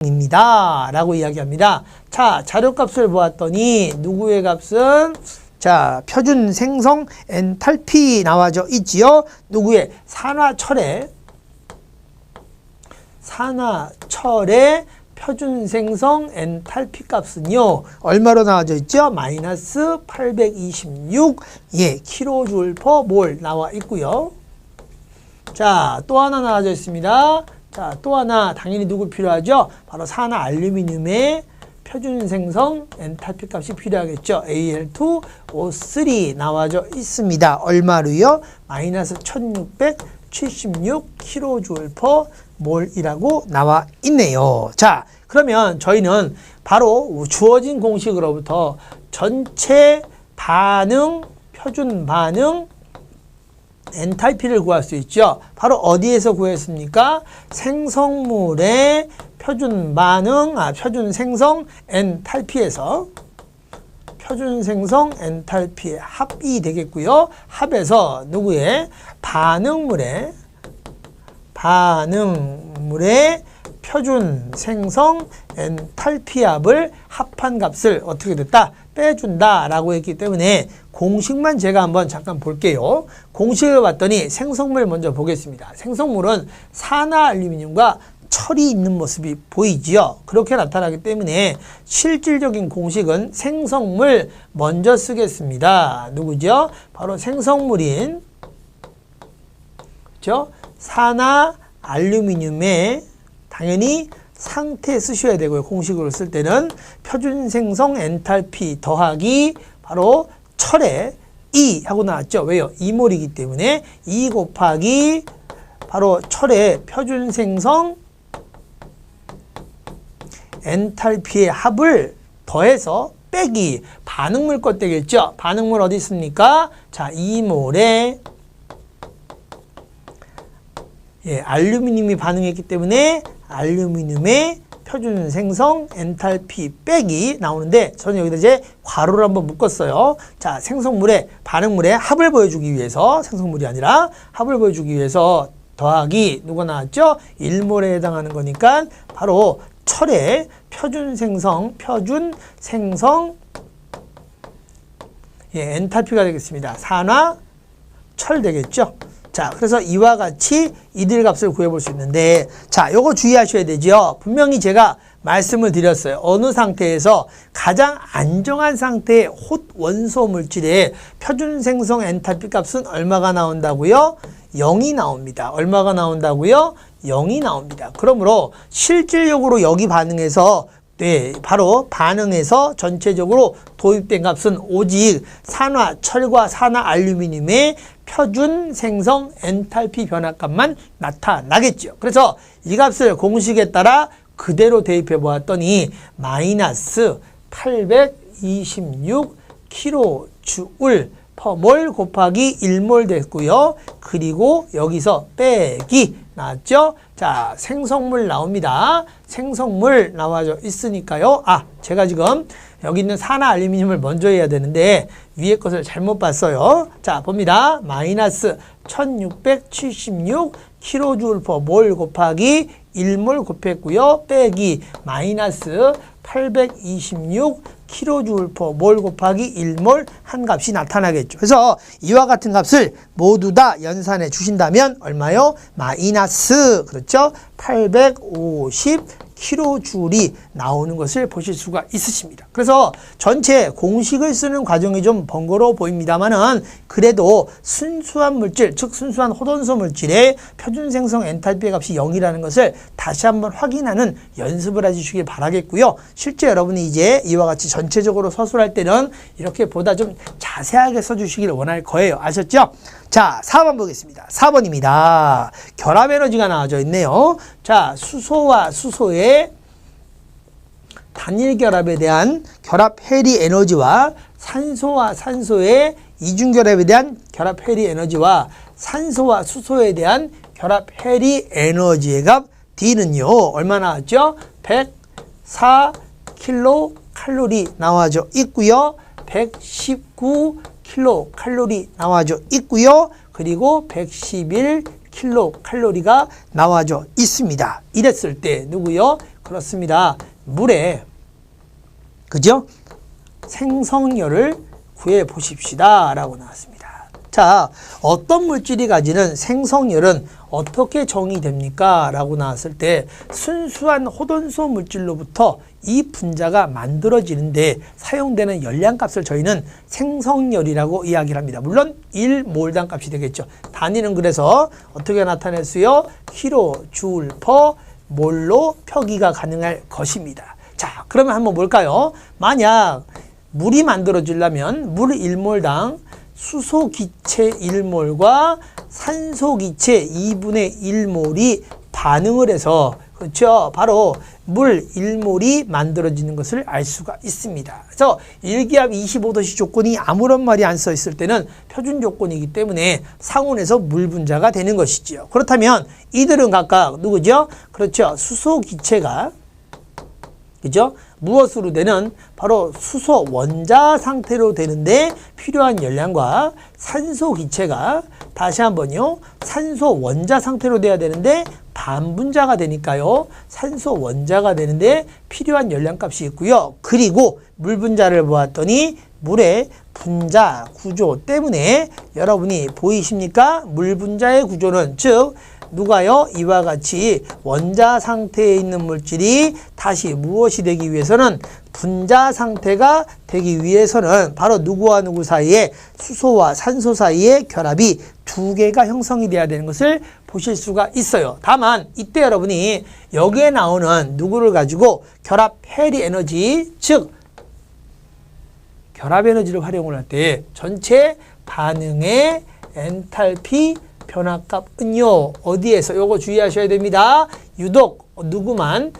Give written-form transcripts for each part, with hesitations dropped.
입니다. 라고 이야기합니다. 자, 자료값을 보았더니 누구의 값은 자, 표준 생성 엔탈피 나와져 있지요. 누구의 산화철의 표준 생성 엔탈피 값은요. 얼마로 나와져 있죠? 마이너스 826 kJ/몰 나와 있고요. 자, 또 하나 나와져 있습니다. 자, 또 하나 당연히 누구 필요하죠? 바로 산화알루미늄의 표준 생성 엔탈피 값이 필요하겠죠. Al2O3 나와져 있습니다. 얼마로요? 마이너스 1676 kJ/몰이라고 나와 있네요. 자, 그러면 저희는 바로 주어진 공식으로부터 전체 반응, 표준 반응 엔탈피를 구할 수 있죠. 바로 어디에서 구했습니까? 생성물의 표준 반응, 표준 생성 엔탈피에서 표준 생성 엔탈피의 합이 되겠고요. 합에서 누구의 반응물의 표준 생성 엔탈피 합을 합한 값을 어떻게 됐다? 빼준다 라고 했기 때문에 공식만 제가 한번 잠깐 볼게요. 공식을 봤더니 생성물 먼저 보겠습니다. 생성물은 산화알루미늄과 철이 있는 모습이 보이지요. 그렇게 나타나기 때문에 실질적인 공식은 생성물 먼저 쓰겠습니다. 누구죠? 바로 생성물인 그렇죠? 산화알루미늄의 당연히 상태 쓰셔야 되고요. 공식으로 쓸 때는 표준 생성 엔탈피 더하기 바로 철의 2 하고 나왔죠. 왜요? 2몰이기 때문에 2 곱하기 바로 철의 표준 생성 엔탈피의 합을 더해서 빼기 반응물 것 되겠죠. 반응물 어디 있습니까? 자, 2몰에 알루미늄이 반응했기 때문에 알루미늄의 표준 생성 엔탈피 빼기 나오는데 저는 여기다 이제 괄호를 한번 묶었어요. 자, 생성물의 반응물의 합을 보여주기 위해서 생성물이 아니라 합을 보여주기 위해서 더하기 누가 나왔죠? 1몰에 해당하는 거니까 바로 철의 표준 생성 엔탈피가 되겠습니다. 산화 철 되겠죠. 자, 그래서 이와 같이 이들 값을 구해볼 수 있는데 자, 요거 주의하셔야 되죠. 분명히 제가 말씀을 드렸어요. 어느 상태에서 가장 안정한 상태의 홑 원소 물질의 표준 생성 엔탈피 값은 얼마가 나온다고요? 0이 나옵니다. 얼마가 나온다고요? 0이 나옵니다. 그러므로 실질적으로 여기 반응해서 바로 반응해서 전체적으로 도입된 값은 오직 산화철과 산화알루미늄의 표준 생성 엔탈피 변화값만 나타나겠죠. 그래서 이 값을 공식에 따라 그대로 대입해 보았더니 마이너스 826 kJ/몰 곱하기 1몰 됐고요. 그리고 여기서 빼기 나왔죠? 자, 생성물 나옵니다. 생성물 나와져 있으니까요. 제가 지금 여기 있는 산화알루미늄을 먼저 해야 되는데 위에 것을 잘못 봤어요. 자, 봅니다. 마이너스 1676 kJ/몰 곱하기 1몰 곱했고요. 빼기 마이너스 826 kJ/몰 곱하기 1몰 한 값이 나타나겠죠. 그래서 이와 같은 값을 모두 다 연산해 주신다면 얼마요? 마이너스 그렇죠? 850 kJ이 나오는 것을 보실 수가 있으십니다. 그래서 전체 공식을 쓰는 과정이 좀 번거로워 보입니다만은 그래도 순수한 물질, 즉 순수한 홑원소 물질의 표준 생성 엔탈피 값이 0이라는 것을 다시 한번 확인하는 연습을 해주시길 바라겠고요. 실제 여러분이 이제 이와 같이 전체적으로 서술할 때는 이렇게 보다 좀 자세하게 써주시길 원할 거예요. 아셨죠? 자, 4번 보겠습니다. 4번입니다. 결합 에너지가 나와져 있네요. 자, 수소와 수소의 단일 결합에 대한 결합 해리 에너지와 산소와 산소의 이중 결합에 대한 결합 해리 에너지와 산소와 수소에 대한 결합 해리 에너지의 값 D는요. 얼마 나왔죠? 104kcal 나와져 있고요. 119kcal 나와져 있고요. 그리고 111kcal가 나와져 있습니다. 이랬을 때 누구요? 그렇습니다. 물에 그죠? 생성열을 구해 보십시다 라고 나왔습니다. 자, 어떤 물질이 가지는 생성열은 어떻게 정의됩니까? 라고 나왔을 때 순수한 호돈소 물질로부터 이 분자가 만들어지는데 사용되는 열량값을 저희는 생성열이라고 이야기를 합니다. 물론 1몰당 값이 되겠죠. 단위는 그래서 어떻게 나타냈어요? 킬로, 줄, 퍼, 몰로 표기가 가능할 것입니다. 자, 그러면 한번 볼까요? 만약 물이 만들어지려면 물 1몰당 수소기체 1몰과 산소기체 2분의 1몰이 반응을 해서 그렇죠. 바로 물 1몰이 만들어지는 것을 알 수가 있습니다. 그래서 일기압 25도씨 조건이 아무런 말이 안 써 있을 때는 표준 조건이기 때문에 상온에서 물 분자가 되는 것이지요. 그렇다면 이들은 각각 누구죠? 그렇죠. 수소기체가 그죠? 무엇으로 되는? 바로 수소 원자 상태로 되는데 필요한 열량과 산소 기체가 다시 한번요. 산소 원자 상태로 돼야 되는데 반분자가 되니까요. 산소 원자가 되는데 필요한 열량값이 있고요. 그리고 물 분자를 보았더니 물의 분자 구조 때문에 여러분이 보이십니까? 물 분자의 구조는 즉 누가요? 이와 같이 원자 상태에 있는 물질이 다시 무엇이 되기 위해서는 분자 상태가 되기 위해서는 바로 누구와 누구 사이에 수소와 산소 사이에 결합이 두 개가 형성이 돼야 되는 것을 보실 수가 있어요. 다만 이때 여러분이 여기에 나오는 누구를 가지고 결합 해리 에너지 즉 결합 에너지를 활용을 할 때 전체 반응의 엔탈피 변화값은요 어디에서 요거 주의하셔야 됩니다. 유독 누구만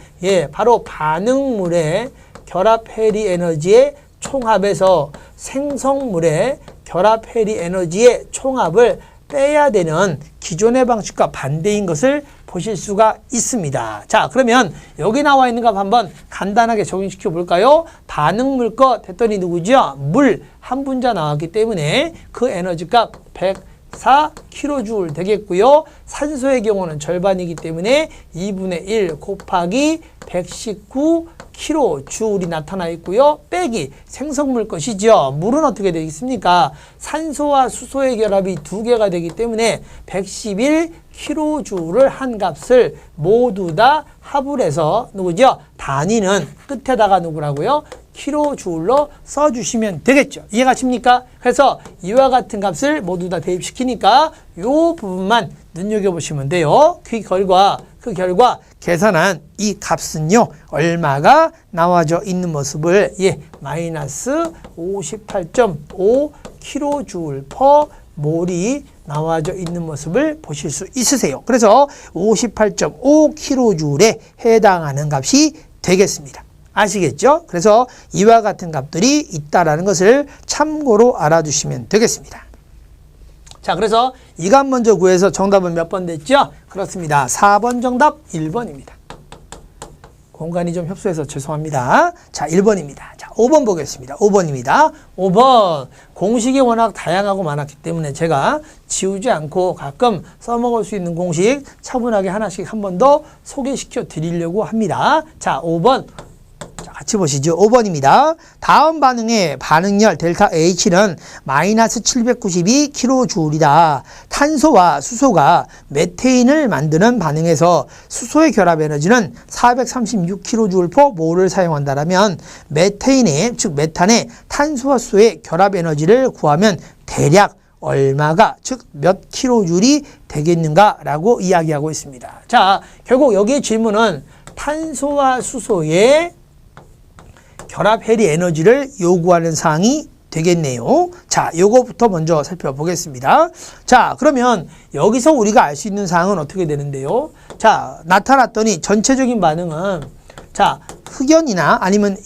바로 반응물의 결합 해리 에너지의 총합에서 생성물의 결합 해리 에너지의 총합을 빼야 되는 기존의 방식과 반대인 것을 보실 수가 있습니다. 자, 그러면 여기 나와 있는 값 한번 간단하게 적용시켜 볼까요? 반응물 것 했더니 누구죠? 물 한 분자 나왔기 때문에 그 에너지 값 104kJ 되겠고요. 산소의 경우는 절반이기 때문에 2분의 1 곱하기 119kJ이 나타나 있고요. 빼기 생성물 것이죠. 물은 어떻게 되겠습니까? 산소와 수소의 결합이 두 개가 되기 때문에 111kJ를 한 값을 모두 다 합을 해서 누구죠? 단위는 끝에다가 누구라고요? 킬로줄로 써주시면 되겠죠. 이해가 십니까? 그래서 이와 같은 값을 모두 다 대입시키니까 이 부분만 눈여겨보시면 돼요. 그 결과 계산한 이 값은요. 얼마가 나와져 있는 모습을 마이너스 58.5 킬로줄 퍼 몰이 나와져 있는 모습을 보실 수 있으세요. 그래서 58.5 킬로줄에 해당하는 값이 되겠습니다. 아시겠죠? 그래서 이와 같은 값들이 있다라는 것을 참고로 알아두시면 되겠습니다. 자, 그래서 이 값 먼저 구해서 정답은 몇 번 됐죠? 그렇습니다. 4번 정답 1번입니다. 공간이 좀 협소해서 죄송합니다. 자, 1번입니다. 자, 5번 보겠습니다. 5번입니다. 5번. 공식이 워낙 다양하고 많았기 때문에 제가 지우지 않고 가끔 써먹을 수 있는 공식 차분하게 하나씩 한 번 더 소개시켜 드리려고 합니다. 자, 5번. 자, 같이 보시죠. 5번입니다. 다음 반응의 반응열 델타 H는 마이너스 792kJ이다. 탄소와 수소가 메테인을 만드는 반응에서 수소의 결합 에너지는 436kJ/몰을 사용한다라면 메테인의 즉 메탄의 탄소와 수소의 결합 에너지를 구하면 대략 얼마가 즉 몇 킬로줄이 되겠는가라고 이야기하고 있습니다. 자, 결국 여기의 질문은 탄소와 수소의 결합 해리 에너지를 요구하는 사항이 되겠네요. 자, 요거부터 먼저 살펴보겠습니다. 자, 그러면 여기서 우리가 알 수 있는 사항은 어떻게 되는데요? 자, 나타났더니 전체적인 반응은 자, 흑연이나 아니면